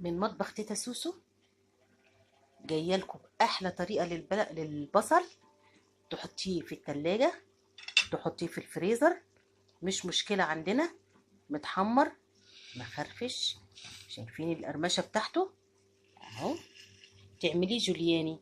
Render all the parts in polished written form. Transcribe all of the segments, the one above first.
من مطبخ تيتا سوسو، جايه لكم احلى طريقه للبصل. تحطيه في التلاجة، تحطيه في الفريزر، مش مشكله عندنا. متحمر مخرفش، شايفين القرمشه بتاعته اهو. تعمليه جولياني،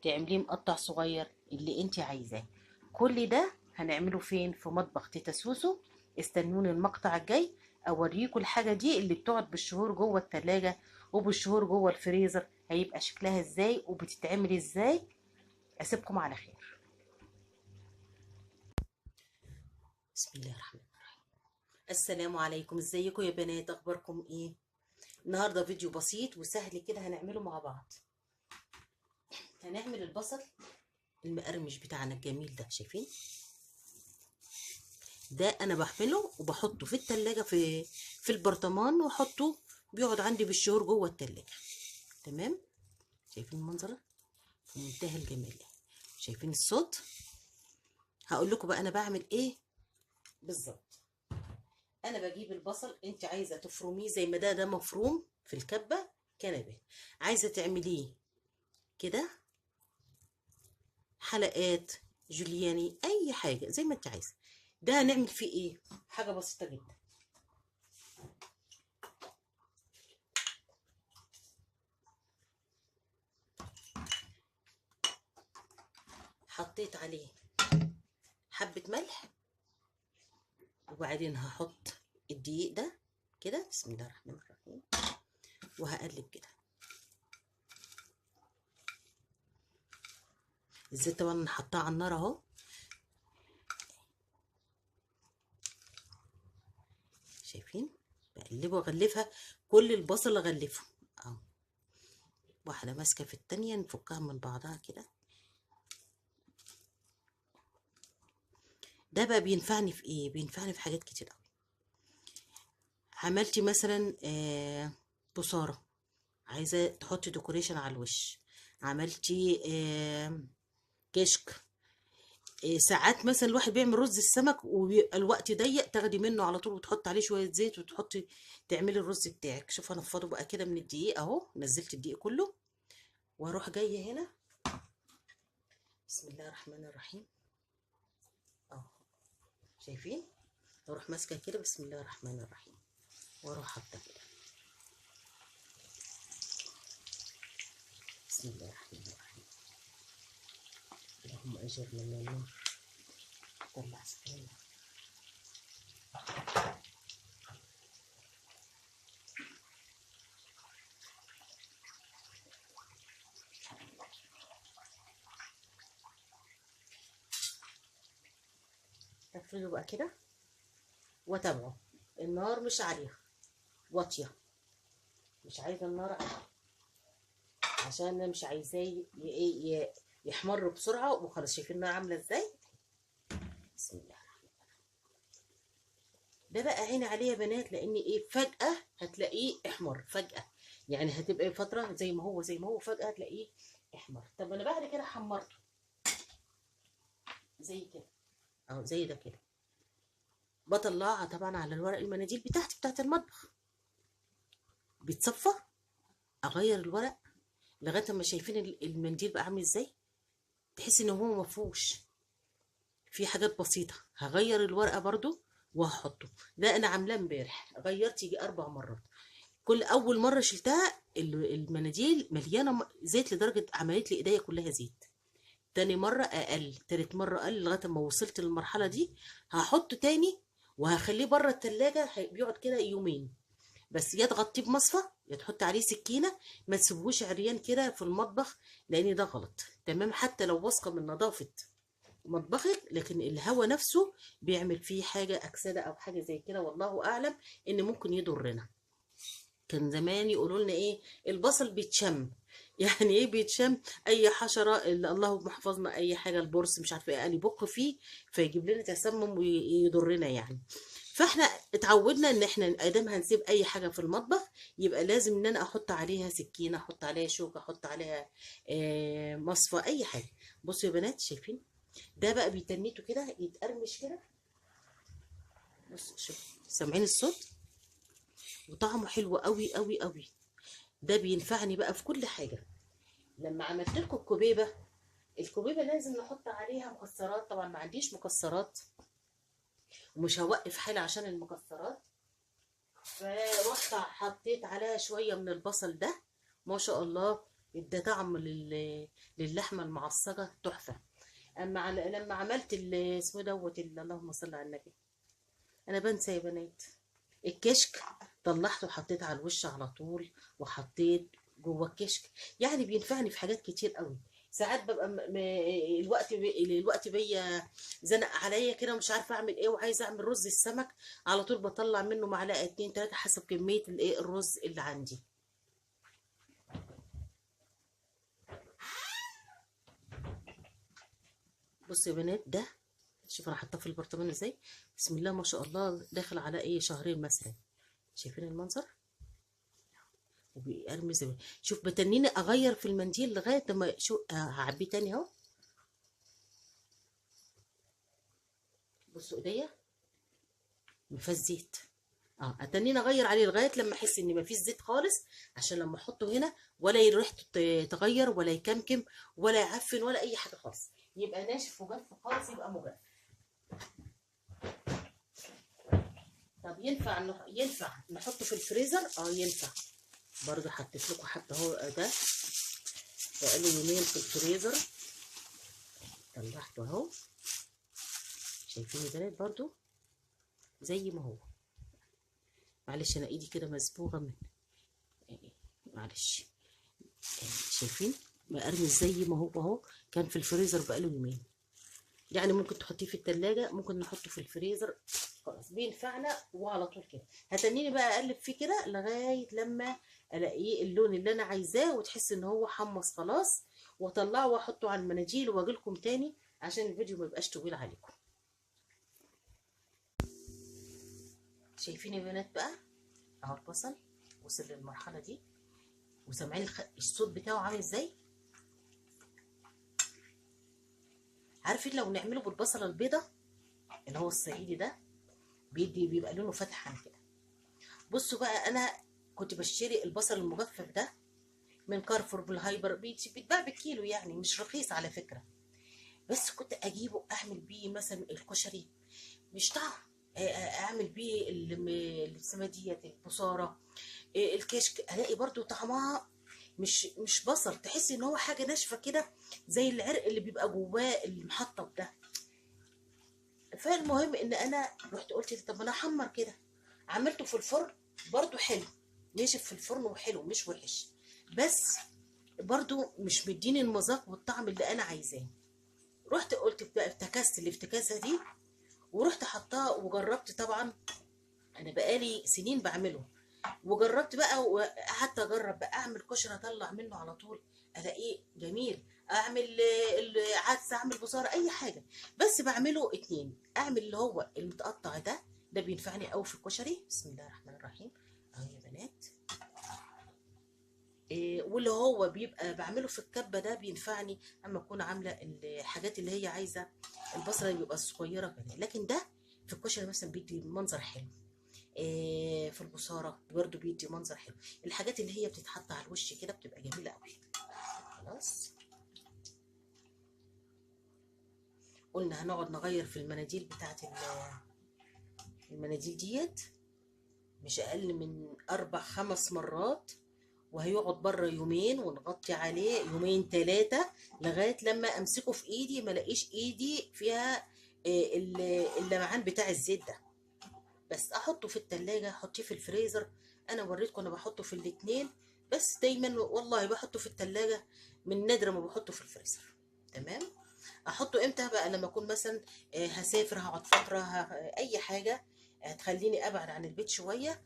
تعمليه مقطع صغير، اللي انت عايزاه. كل ده هنعمله فين؟ في مطبخ تيتا سوسو. استنوني المقطع الجاي اوريكم الحاجه دي اللي بتقعد بالشهور جوه التلاجة وبالشهور جوه الفريزر، هيبقى شكلها ازاي وبتتعمل ازاي. اسيبكم على خير. بسم الله الرحمن الرحيم. السلام عليكم، ازيكم يا بنات؟ اخباركم ايه؟ النهارده فيديو بسيط وسهل كده هنعمله مع بعض. هنعمل البصل المقرمش بتاعنا الجميل ده، شايفين؟ ده انا بحمله وبحطه في التلاجة في البرطمان، واحطه بيقعد عندي بالشهور جوه التلاجة. تمام؟ شايفين المنظر في منتهى الجمال؟ شايفين الصوت؟ هقول لكم بقى انا بعمل ايه بالظبط. انا بجيب البصل، انت عايزه تفرميه زي ما ده مفروم في الكبه كنبه، عايزه تعمليه كده حلقات جولياني، اي حاجه زي ما انت عايزه. ده هنعمل فيه ايه؟ حاجه بسيطه جدا. حطيت عليه حبه ملح، وبعدين هحط الدقيق ده كده، بسم الله الرحمن الرحيم، وهقلب كده. الزيت طبعا حطاه على النار اهو. شايفين؟ بقلبه واغلفها، كل البصل اغلفه اهو، واحده ماسكه في التانية، نفكها من بعضها كده. ده بقى بينفعني في ايه؟ بينفعني في حاجات كتير قوي. عملتي مثلا بصاره، عايزه تحطي ديكوريشن على الوش، عملتي كشك. ساعات مثلا الواحد بيعمل رز السمك وبيبقى الوقت ضيق، تاخدي منه على طول وتحط عليه شويه زيت وتحطي تعملي الرز بتاعك. شوف هنفضه بقى كده من الدقيق اهو، نزلت الدقيق كله، واروح جايه هنا بسم الله الرحمن الرحيم اهو. شايفين؟ اروح ماسكه كده بسم الله الرحمن الرحيم، واروح حاطه كده بسم الله الرحمن الرحيم. اللهم اجرنا من النار. طلع سكينه. افرده بقى كده واتابعه. النار مش عاليه، واطيه، مش عايزه النار عاليه عشان انا مش عايزاه يحمر بسرعه وخلاص. شايفين النار عامله ازاي؟ بسم الله. ده بقى عيني عليه يا بنات، لان ايه، فجاه هتلاقيه احمر فجاه. يعني هتبقى فتره زي ما هو زي ما هو، فجاه هتلاقيه احمر. طب انا بعد كده حمرته زي كده اهو، زي ده كده. بطلعها طبعا على الورق المناديل بتاعتي بتاعت المطبخ، بيتصفى. اغير الورق لغايه ما شايفين المنديل بقى عامل ازاي، تحس ان هو مفهوش في حاجات بسيطه. هغير الورقه برضو وهحطه. ده انا عاملاه امبارح، غيرت يجي 4 مرات. كل اول مره شلتها المناديل مليانه زيت لدرجه عملت لي ايديا كلها زيت. تاني مره اقل، تالت مره اقل، لغايه ما وصلت للمرحله دي. هحطه تاني وهخليه بره التلاجة، بيقعد كده يومين بس. يا تغطيه بمصفى يا تحط عليه سكينه، ما تسيبوش عريان كده في المطبخ، لان ده غلط. تمام؟ حتى لو واثقه من نظافه مطبخك، لكن الهواء نفسه بيعمل فيه حاجه اكسده او حاجه زي كده، والله اعلم ان ممكن يضرنا. كان زمان يقولوا لنا ايه؟ البصل بيتشم. يعني ايه بيتشم؟ اي حشره، اللي اللهم احفظنا، اي حاجه، البرص مش عارفه ايه، قال يبق فيه فيجيب لنا تسمم ويضرنا يعني. فاحنا اتعودنا ان احنا ادام هنسيب اي حاجه في المطبخ، يبقى لازم ان انا احط عليها سكينه، احط عليها شوكه، احط عليها مصفى، اي حاجه. بصوا يا بنات، شايفين؟ ده بقى بيتنيته كده يتقرمش كده. بصوا، شوف، سامعين الصوت؟ وطعمه حلو قوي قوي قوي. ده بينفعني بقى في كل حاجه. لما عملت لكم الكوبيبه، الكوبيبه لازم نحط عليها مكسرات، طبعا ما عنديش مكسرات ومش هوقف حالي عشان المكسرات، فرحت حطيت عليها شويه من البصل ده، ما شاء الله ادى طعم للحمه المعصجه تحفه. اما لما عملت اسمه دوت اللهم صل على النبي، انا بنسى يا بنات، الكشك، طلعته وحطيت على الوش على طول، وحطيت جوه الكشك. يعني بينفعني في حاجات كتير قوي. ساعات ببقى الوقت بيا زنق عليا كده ومش عارفه اعمل ايه وعايزه اعمل رز السمك، على طول بطلع منه معلقه اتنين تلاته حسب كميه الايه الرز اللي عندي. بصوا يا بنات، ده شوف انا حاطاه في البرطمان ازاي، بسم الله ما شاء الله، داخل على ايه شهرين مثلا. شايفين المنظر؟ وبيرمي زي شوف، بتنيني اغير في المنديل لغايه ما شو هعبيه تاني اهو. بصوا ايديا ما فيهاش زيت، اتنين اغير عليه لغايه لما احس ان ما فيش زيت خالص، عشان لما احطه هنا ولا ريحته تغير ولا يكمكم ولا يعفن ولا اي حاجه خالص، يبقى ناشف وجاف خالص، يبقى مجف. طب ينفع نحطه في الفريزر؟ ينفع برضه. حطيت لكم حتى اهو ده بقاله يومين في الفريزر، طلعته اهو. شايفين يا بنات برضه زي ما هو. معلش انا ايدي كده مسبوغه من معلش. شايفين مقرمش زي ما هو اهو، كان في الفريزر بقاله يومين. يعني ممكن تحطيه في التلاجة، ممكن نحطه في الفريزر، خلاص بينفعنا. وعلى طول كده هتنيني بقى اقلب فيه كده لغايه لما الاقيه اللون اللي انا عايزاه، وتحس ان هو حمص خلاص، واطلعه واحطه على المناديل واجي لكم تاني عشان الفيديو ما يبقاش طويل عليكم. شايفين يا بنات بقى اهو البصل وصل للمرحله دي، وسامعين الصوت بتاعه عامل ازاي. عارفين لو نعمله بالبصله البيضه اللي هو الصعيدي ده، بيبقى لونه فاتح عن كده. بصوا بقى، انا كنت بشتري البصل المجفف ده من كارفور بالهايبر، بيتباع بالكيلو، يعني مش رخيص على فكره. بس كنت اجيبه اعمل بيه مثلا الكشري، مش طعم. اعمل بيه السما ديت البصاره، الكشك، الاقي برضو طعمها مش بصل، تحسي ان هو حاجه ناشفه كده زي العرق اللي بيبقى جواه المحطب ده. فالمهم ان انا رحت قلت طب انا احمر كده، عملته في الفرن برضو حلو، نشف في الفرن وحلو مش وحش، بس برضو مش مديني المذاق والطعم اللي انا عايزاه. رحت قلت بقى افتكست الافتكاسه دي، ورحت حطاه وجربت. طبعا انا بقالي سنين بعمله، وجربت بقى وقعدت اجرب بقى اعمل كشري اطلع منه على طول الاقيه جميل. اعمل عدس، اعمل بصاره، اي حاجه، بس بعمله اتنين. اعمل اللي هو المتقطع ده بينفعني قوي في الكشري. بسم الله الرحمن الرحيم اهو يا بنات. واللي هو بيبقى بعمله في الكبه ده بينفعني اما اكون عامله الحاجات اللي هي عايزه البصله بيبقى صغيره كده، لكن ده في الكشري مثلا بيدي منظر حلو. في البصاره برضو بيدي منظر حلو. الحاجات اللي هي بتتحط على الوش كده بتبقى جميله قوي. خلاص، قلنا هنقعد نغير في المناديل بتاعت المناديل ديت مش اقل من 4 5 مرات، وهيقعد بره يومين، ونغطي عليه يومين 3 لغايه لما امسكه في ايدي ما الاقيش ايدي فيها اللمعان بتاع الزيت ده. بس احطه في التلاجة، احطيه في الفريزر. انا وريتكم انا بحطه في الاتنين، بس دايما والله بحطه في التلاجة، من نادر ما بحطه في الفريزر. تمام. احطه امتى بقى؟ لما اكون مثلا هسافر، هقعد فترة، اي حاجة هتخليني ابعد عن البيت شوية،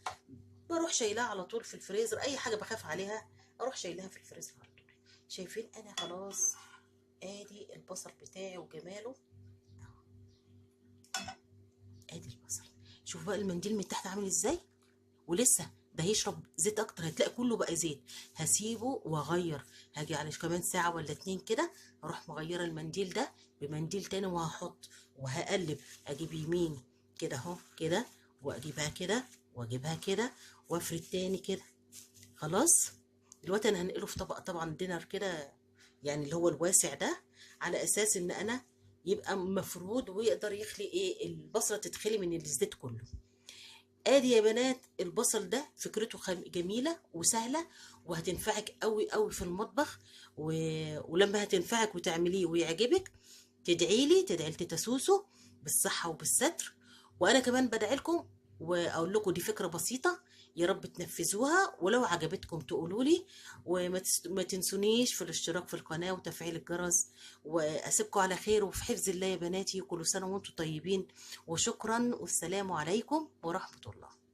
بروح شايلها على طول في الفريزر. اي حاجة بخاف عليها اروح شايلها في الفريزر على طول. شايفين انا خلاص ادي البصل بتاعي وجماله، ادي البصل. شوف بقى المنديل من تحت عامل ازاي، ولسه ده هيشرب زيت اكتر، هتلاقي كله بقى زيت. هسيبه واغير، هاجي على كمان ساعة ولا 2 كده اروح مغيرة المنديل ده بمنديل تاني، وهحط وهقلب، اجيب يمين كده اهو كده، واجيبها كده واجيبها كده، وافرد تاني كده. خلاص، دلوقتي انا هنقله في طبق طبعا دينر كده، يعني اللي هو الواسع ده، على اساس ان انا يبقى مفرود ويقدر يخلي ايه البصله تتخلي من الزيت كله. ادي يا بنات البصل ده فكرته جميله وسهله، وهتنفعك قوي قوي في المطبخ. و... ولما هتنفعك وتعمليه ويعجبك، تدعي لي تيتا سوسو بالصحه وبالستر. وانا كمان بدعي لكم واقول لكم دي فكره بسيطه، يا رب تنفذوها، ولو عجبتكم تقولوا لي. ما تنسونيش في الاشتراك في القناه وتفعيل الجرس. واسيبكم على خير وفي حفظ الله يا بناتي، كل سنه وانتم طيبين، وشكرا والسلام عليكم ورحمه الله.